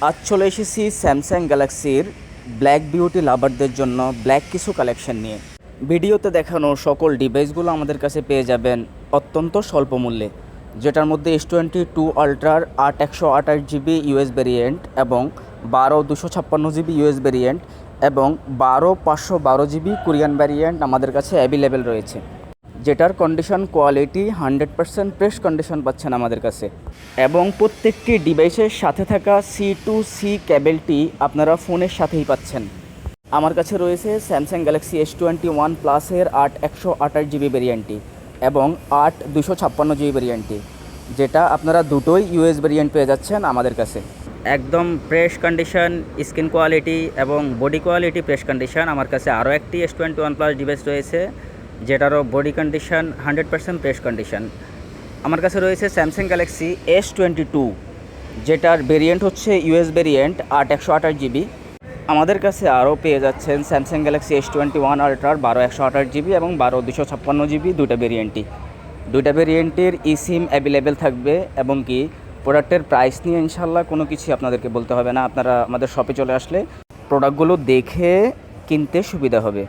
আজ চলে এসেছি স্যামসাং গ্যালাক্সির ব্ল্যাক বিউটি লাভারদের জন্য ব্ল্যাক কিছু কালেকশন নিয়ে। ভিডিওতে দেখানো সকল ডিভাইসগুলো আমাদের কাছে পেয়ে যাবেন অত্যন্ত স্বল্প মূল্যে, যেটার মধ্যে S22 আলট্রার 8/128 GB ইউএস ভেরিয়েন্ট এবং 12/256 GB ইউএস ভেরিয়েন্ট এবং 12/512 GB কোরিয়ান ভ্যারিয়েন্ট আমাদের কাছে অ্যাভেলেবেল রয়েছে, যেটার কন্ডিশন কোয়ালিটি 100% ফ্রেশ কন্ডিশন পাচ্ছেন আমাদের কাছে। এবং প্রত্যেকটি ডিভাইসের সাথে থাকা C2C কেবেলটি আপনারা ফোনের সাথেই পাচ্ছেন। আমার কাছে রয়েছে স্যামসাং গ্যালাক্সি S21 প্লাসের 8/128 GB ভেরিয়েন্টটি এবং 8/256 GB ভেরিয়েন্টটি, যেটা আপনারা দুটোই ইউএস ভেরিয়েন্ট পেয়ে যাচ্ছেন আমাদের কাছে। একদম ফ্রেশ কন্ডিশন, স্ক্রিন কোয়ালিটি এবং বডি কোয়ালিটি ফ্রেশ কন্ডিশন। আমার কাছে আরও একটি S21 প্লাস ডিভাইস রয়েছে, যেটারও বডি কন্ডিশন 100% ফ্রেশ কন্ডিশন। আমার কাছে রয়েছে স্যামসাং গ্যালাক্সি S22, যেটার ভেরিয়েন্ট হচ্ছে ইউএস ভেরিয়েন্ট 8/128 GB। আমাদের কাছে আরও পেয়ে যাচ্ছেন স্যামসাং গ্যালাক্সি S21 আলট্রার 12/128 GB এবং 12/256 GB দুইটা ভেরিয়েন্টের সিম অ্যাভেলেবেল থাকবে। এবং কি প্রোডাক্টের প্রাইস নিয়ে ইনশাল্লাহ কোনো কিছু আপনাদেরকে বলতে হবে না, আপনারা আমাদের শপে চলে আসলে প্রোডাক্টগুলো দেখে কিনতে সুবিধা হবে।